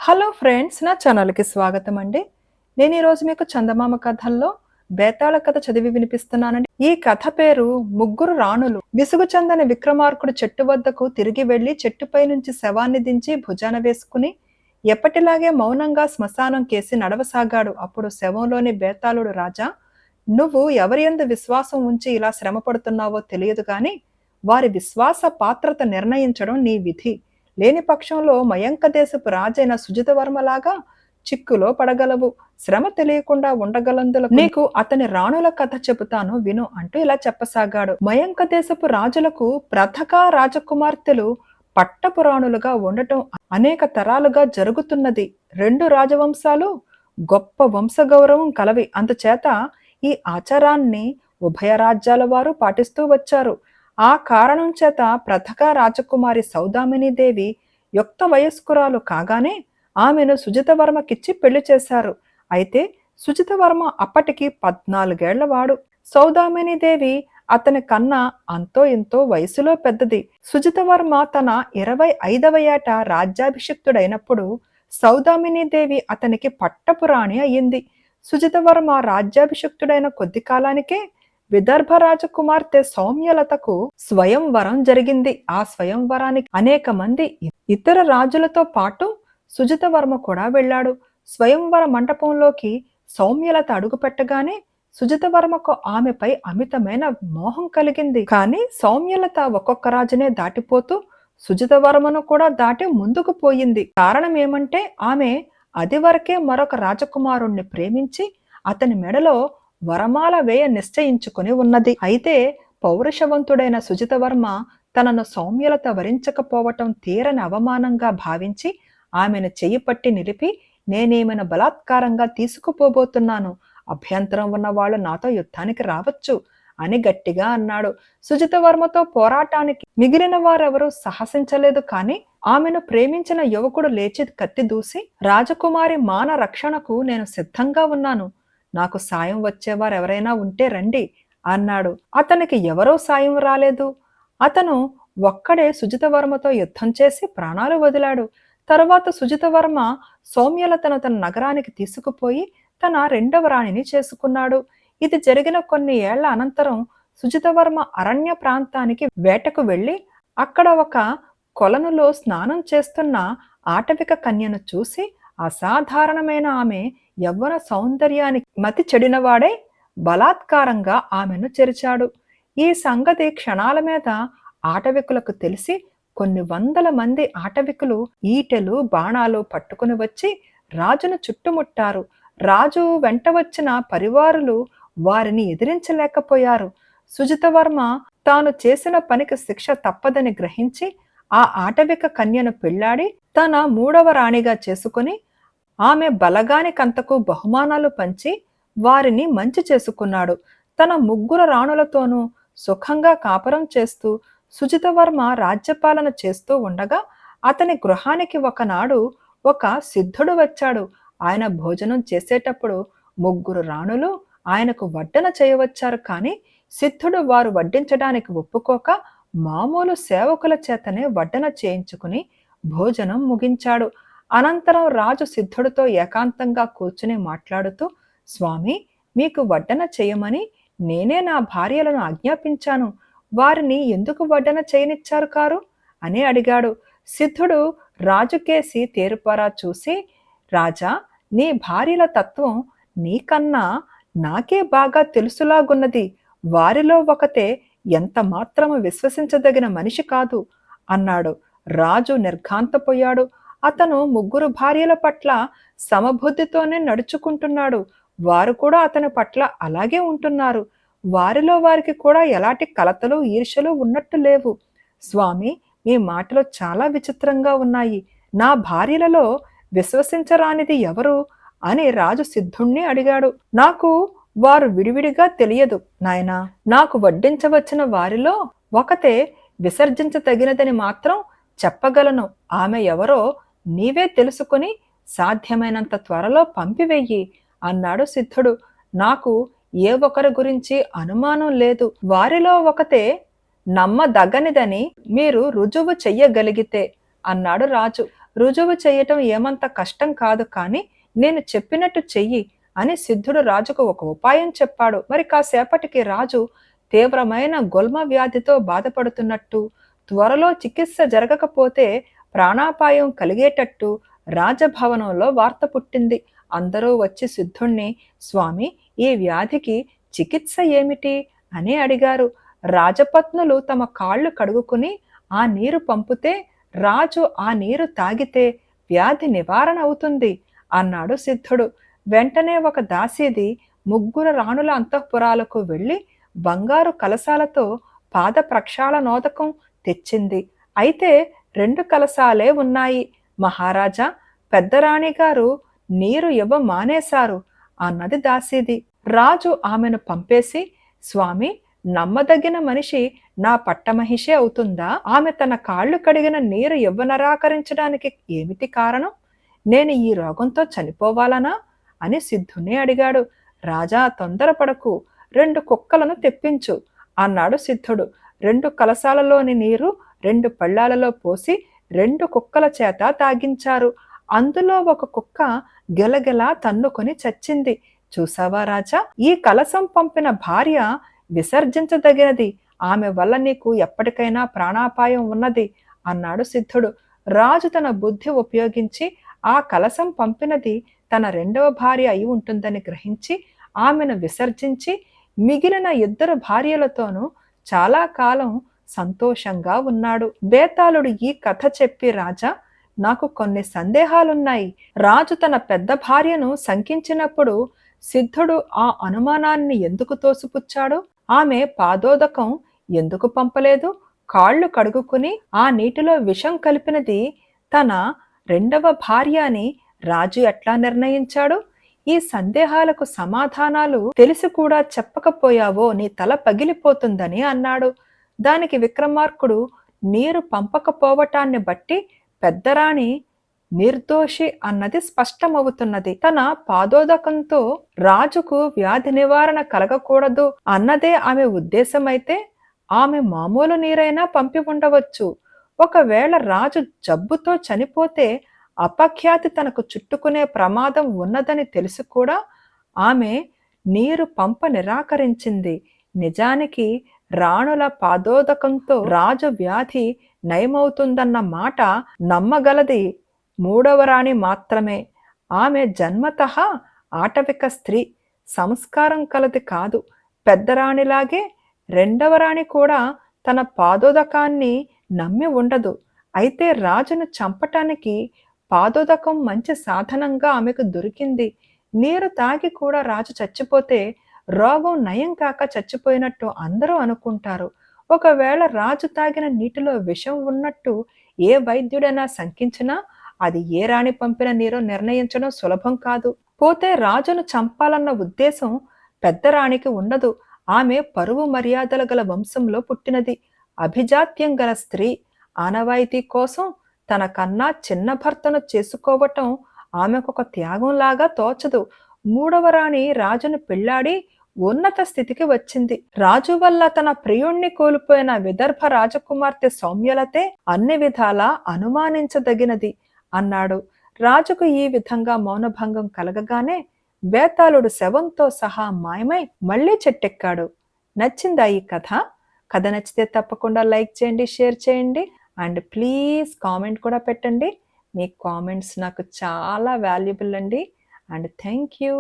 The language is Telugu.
హలో ఫ్రెండ్స్, నా ఛానల్కి స్వాగతం అండి. నేను ఈరోజు మీకు చందమామ కథల్లో బేతాళ కథ చదివి వినిపిస్తున్నానండి. ఈ కథ పేరు ముగ్గురు రాణులు. విసుగు చెందని విక్రమార్కుడు చెట్టు వద్దకు తిరిగి వెళ్లి చెట్టుపై నుంచి శవాన్ని దించి భుజాన వేసుకుని ఎప్పటిలాగే మౌనంగా శ్మశానం కేసి నడవసాగాడు. అప్పుడు శవంలోని బేతాళుడు, రాజా, నువ్వు ఎవరి యందు విశ్వాసం ఉంచి ఇలా శ్రమ పడుతున్నావో తెలియదు గాని వారి విశ్వాస పాత్రత నిర్ణయించడం నీ విధి. లేని పక్షంలో మయంక దేశపు రాజైన సుజితవర్మలాగా చిక్కులో పడగలవు. శ్రమ తెలియకుండా ఉండగలందులకు నీకు అతని రాణుల కథ చెబుతాను విను అంటూ ఇలా చెప్పసాగాడు. మయంక దేశపు రాజులకు ప్రథక రాజకుమార్తెలు పట్టపురాణులుగా ఉండటం అనేక తరాలుగా జరుగుతున్నది. రెండు రాజవంశాలు గొప్ప వంశగౌరవం కలవి. అందుచేత ఈ ఆచారాన్ని ఉభయ రాజ్యాల వారు పాటిస్తూ వచ్చారు. ఆ కారణం చేత ప్రథక రాజకుమారి సౌదామిని దేవి యుక్త వయస్కురాలు కాగానే ఆమెను సుజితవర్మకిచ్చి పెళ్లి చేశారు. అయితే సుజితవర్మ అప్పటికి 14 ఏళ్లవాడు. సౌదామిని దేవి అతని కన్నా అంతో ఇంతో వయసులో పెద్దది. సుజితవర్మ తన 25వ ఏట రాజ్యాభిషిక్తుడైనప్పుడు సౌదామిని దేవి అతనికి పట్టపురాణి అయ్యింది. సుజితవర్మ రాజ్యాభిషిక్తుడైన కొద్ది కాలానికే విదర్భ రాజకుమార్తె సౌమ్యలతకు స్వయంవరం జరిగింది. ఆ స్వయంవరానికి అనేక మంది ఇతర రాజులతో పాటు సుజితవర్మ కూడా వెళ్ళాడు. స్వయంవర మంటపంలోకి సౌమ్యలత అడుగుపెట్టగానే సుజితవర్మకు ఆమెపై అమితమైన మోహం కలిగింది. కానీ సౌమ్యలత ఒక్కొక్క రాజునే దాటిపోతూ సుజితవర్మను కూడా దాటి ముందుకు పోయింది. కారణం ఏమంటే ఆమె అది వరకే మరొక రాజకుమారుణ్ణి ప్రేమించి అతని మెడలో వరమాల వేయ నిశ్చయించుకుని ఉన్నది. అయితే పౌరుషవంతుడైన సుజితవర్మ తనను సౌమ్యలత వరించకపోవటం తీరని అవమానంగా భావించి ఆమెను చెయ్యి పట్టి నిలిపి, నేనేమైనా బలాత్కారంగా తీసుకుపోబోతున్నాను, అభ్యంతరం ఉన్నవాళ్ళు నాతో యుద్ధానికి రావచ్చు అని గట్టిగా అన్నాడు. సుజితవర్మతో పోరాటానికి మిగిలిన వారెవరూ సాహసించలేదు. కానీ ఆమెను ప్రేమించిన యువకుడు లేచి కత్తి దూసి, రాజకుమారి మాన రక్షణకు నేను సిద్ధంగా ఉన్నాను, నాకు సాయం వచ్చేవారు ఎవరైనా ఉంటే రండి అన్నాడు. అతనికి ఎవరో సాయం రాలేదు. అతను ఒక్కడే సుజితవర్మతో యుద్ధం చేసి ప్రాణాలు వదిలాడు. తరువాత సుజితవర్మ సౌమ్యలతను తన నగరానికి తీసుకుపోయి తన రెండవ రాణిని చేసుకున్నాడు. ఇది జరిగిన కొన్ని ఏళ్ల అనంతరం సుజితవర్మ అరణ్య ప్రాంతానికి వేటకు వెళ్లి అక్కడ ఒక కొలనులో స్నానం చేస్తున్న ఆటవిక కన్యను చూసి అసాధారణమైన ఆమె యవ్వన సౌందర్యానికి మతి చెడినవాడే బలాత్కారంగా ఆమెను చెరిచాడు. ఈ సంగతి క్షణాల మీద ఆటవికులకు తెలిసి కొన్ని వందల మంది ఆటవికులు ఈటెలు బాణాలు పట్టుకుని వచ్చి రాజును చుట్టుముట్టారు. రాజు వెంట వచ్చిన పరివారులు వారిని ఎదిరించలేకపోయారు. సుజితవర్మ తాను చేసిన పనికి శిక్ష తప్పదని గ్రహించి ఆ ఆటవిక కన్యను పెళ్లాడి తన 3వ రాణిగా చేసుకుని ఆమె బలగానికంతకు బహుమానాలు పంచి వారిని మంచి చేసుకున్నాడు. తన 3 రాణులతోనూ సుఖంగా కాపురం చేస్తూ సుజితవర్మ రాజ్యపాలన చేస్తూ ఉండగా అతని గృహానికి ఒకనాడు ఒక సిద్ధుడు వచ్చాడు. ఆయన భోజనం చేసేటప్పుడు 3 రాణులు ఆయనకు వడ్డన చేయవచ్చారు. కానీ సిద్ధుడు వారు వడ్డించడానికి ఒప్పుకోక మామూలు సేవకుల చేతనే వడ్డన చేయించుకుని భోజనం ముగించాడు. అనంతరం రాజు సిద్ధుడితో ఏకాంతంగా కూర్చుని మాట్లాడుతూ, స్వామి, మీకు వడ్డన చేయమని నేనే నా భార్యలను ఆజ్ఞాపించాను, వారిని ఎందుకు వడ్డన చేయనిచ్చారు కారు అని అడిగాడు. సిద్ధుడు రాజుకేసి తేరుపరా చూసి, రాజా, నీ భార్యల తత్వం నీకన్నా నాకే బాగా తెలుసులాగున్నది. వారిలో ఒకతే ఎంత మాత్రము విశ్వసించదగిన మనిషి కాదు అన్నాడు. రాజు నిర్ఘాంతపోయాడు. అతను 3 భార్యల పట్ల సమబుద్ధితోనే నడుచుకుంటున్నాడు. వారు కూడా అతని పట్ల అలాగే ఉంటున్నారు. వారిలో వారికి కూడా ఎలాంటి కలతలు ఈర్ష్యలు ఉన్నట్టు లేవు. స్వామి, మీ మాటలు చాలా విచిత్రంగా ఉన్నాయి. నా భార్యలలో విశ్వసించరానిది ఎవరు అని రాజు సిద్ధుణ్ణి అడిగాడు. నాకు వారు విడివిడిగా తెలియదు నాయనా. నాకు వడ్డించవచ్చిన వారిలో ఒకతే విసర్జించదగినదని మాత్రం చెప్పగలను. ఆమె ఎవరో నీవే తెలుసుకుని సాధ్యమైనంత త్వరలో పంపివెయ్యి అన్నాడు సిద్ధుడు. నాకు ఏ ఒకరి గురించి అనుమానం లేదు. వారిలో ఒకతే నమ్మదగనిదని మీరు రుజువు చెయ్యగలిగితే అన్నాడు రాజు. రుజువు చేయటం ఏమంత కష్టం కాదు, కానీ నేను చెప్పినట్టు చెయ్యి అని సిద్ధుడు రాజుకు ఒక ఉపాయం చెప్పాడు. మరి కాసేపటికి రాజు తీవ్రమైన గుల్మ వ్యాధితో బాధపడుతున్నట్టు, త్వరలో చికిత్స జరగకపోతే ప్రాణాపాయం కలిగేటట్టు రాజభవనంలో వార్త పుట్టింది. అందరూ వచ్చి సిద్ధుణ్ణి, స్వామి, ఈ వ్యాధికి చికిత్స ఏమిటి అని అడిగారు. రాజపత్నులు తమ కాళ్ళు కడుగుకుని ఆ నీరు పంపితే రాజు ఆ నీరు తాగితే వ్యాధి నివారణ అవుతుంది అన్నాడు సిద్ధుడు. వెంటనే ఒక దాసీది ముగ్గురు రాణుల అంతఃపురాలకు వెళ్ళి బంగారు కలశాలతో పాద ప్రక్షాళనోదకం తెచ్చింది. అయితే 2 కలశాలే ఉన్నాయి. మహారాజా, పెద్దరాణిగారు నీరు ఇవ్వ మానేశారు అన్నది దాసీది. రాజు ఆమెను పంపేసి, స్వామి, నమ్మదగిన మనిషి నా పట్టమహిషే అవుతుందా? ఆమె తన కాళ్ళు కడిగిన నీరు ఇవ్వనరాకరించడానికి ఏమిటి కారణం? నేను ఈ రోగంతో చనిపోవాలనా అని సిద్ధుని అడిగాడు. రాజా, తొందరపడకు, 2 కుక్కలను తెప్పించు అన్నాడు సిద్ధుడు. 2 కలశాలలోని నీరు 2 పళ్ళాలలో పోసి 2 కుక్కల చేత తాగించారు. అందులో ఒక కుక్క గెలగెలా తన్నుకొని చచ్చింది. చూసావా రాజా, ఈ కలశం పంపిన భార్య విసర్జించదగినది. ఆమె వల్ల నీకు ఎప్పటికైనా ప్రాణాపాయం ఉన్నది అన్నాడు సిద్ధుడు. రాజు తన బుద్ధి ఉపయోగించి ఆ కలశం పంపినది తన 2వ భార్య అయి ఉంటుందని గ్రహించి ఆమెను విసర్జించి మిగిలిన 2 భార్యలతోనూ చాలా కాలం సంతోషంగా ఉన్నాడు. బేతాళుడు ఈ కథ చెప్పి, రాజా, నాకు కొన్ని సందేహాలున్నాయి. రాజు తన పెద్ద భార్యను శంకించినప్పుడు సిద్ధుడు ఆ అనుమానాన్ని ఎందుకు తోసిపుచ్చాడు? ఆమె పాదోదకం ఎందుకు పంపలేదు? కాళ్ళు కడుగుకుని ఆ నీటిలో విషం కలిపినది తన 2వ భార్య అని రాజు ఎట్లా నిర్ణయించాడు? ఈ సందేహాలకు సమాధానాలు తెలిసి కూడా చెప్పకపోయావో నీ తల పగిలిపోతుందని అన్నాడు. దానికి విక్రమార్కుడు, నీరు పంపకపోవటాన్ని బట్టి పెద్దరాణి నిర్దోషి అన్నది స్పష్టమవుతున్నది. తన పాదోదకంతో రాజుకు వ్యాధి నివారణ కలగకూడదు అన్నదే ఆమె ఉద్దేశమైతే ఆమె మామూలు నీరైనా పంపి ఉండవచ్చు. ఒకవేళ రాజు జబ్బుతో చనిపోతే అపఖ్యాతి తనకు చుట్టుకునే ప్రమాదం ఉన్నదని తెలిసి కూడా ఆమె నీరు పంప నిరాకరించింది. నిజానికి రాణుల పాదోదకంతో రాజు వ్యాధి నయమవుతుందన్న మాట నమ్మగలది 3వ రాణి మాత్రమే. ఆమె జన్మతః ఆటవిక స్త్రీ, సంస్కారం కలది కాదు. పెద్దరాణిలాగే 2వ రాణి కూడా తన పాదోదకాన్ని నమ్మి ఉండదు. అయితే రాజును చంపటానికి పాదోదకం మంచి సాధనంగా ఆమెకు దొరికింది. నీరు తాగి కూడా రాజు చచ్చిపోతే రోగం నయం కాక చచ్చిపోయినట్టు అందరూ అనుకుంటారు. ఒకవేళ రాజు తాగిన నీటిలో విషం ఉన్నట్టు ఏ వైద్యుడైనా శంకించినా అది ఏ రాణి పంపిన నీరో నిర్ణయించడం సులభం కాదు. పోతే రాజును చంపాలన్న ఉద్దేశం పెద్ద రాణికి ఉండదు. ఆమె పరువు మర్యాదల గల వంశంలో పుట్టినది. అభిజాత్యం గల స్త్రీ. ఆనవాయితీ కోసం తన కన్నా చిన్న భర్తను చేసుకోవటం ఆమెకొక త్యాగంలాగా తోచదు. 3వ రాణి రాజును పెళ్లాడి ఉన్నత స్థితికి వచ్చింది. రాజు వల్ల తన ప్రియుణ్ణి కోల్పోయిన విదర్భ రాజకుమార్తె సౌమ్యలతే అన్ని విధాలా అనుమానించదగినది అన్నాడు. రాజుకు ఈ విధంగా మౌనభంగం కలగగానే బేతాళుడు శవంతో సహా మాయమై మళ్లీ చెట్టెక్కాడు. నచ్చిందా ఈ కథ? కథ నచ్చితే తప్పకుండా లైక్ చేయండి, షేర్ చేయండి, అండ్ ప్లీజ్ కామెంట్ కూడా పెట్టండి. మీ కామెంట్స్ నాకు చాలా వాల్యుబుల్ అండి. And thank you.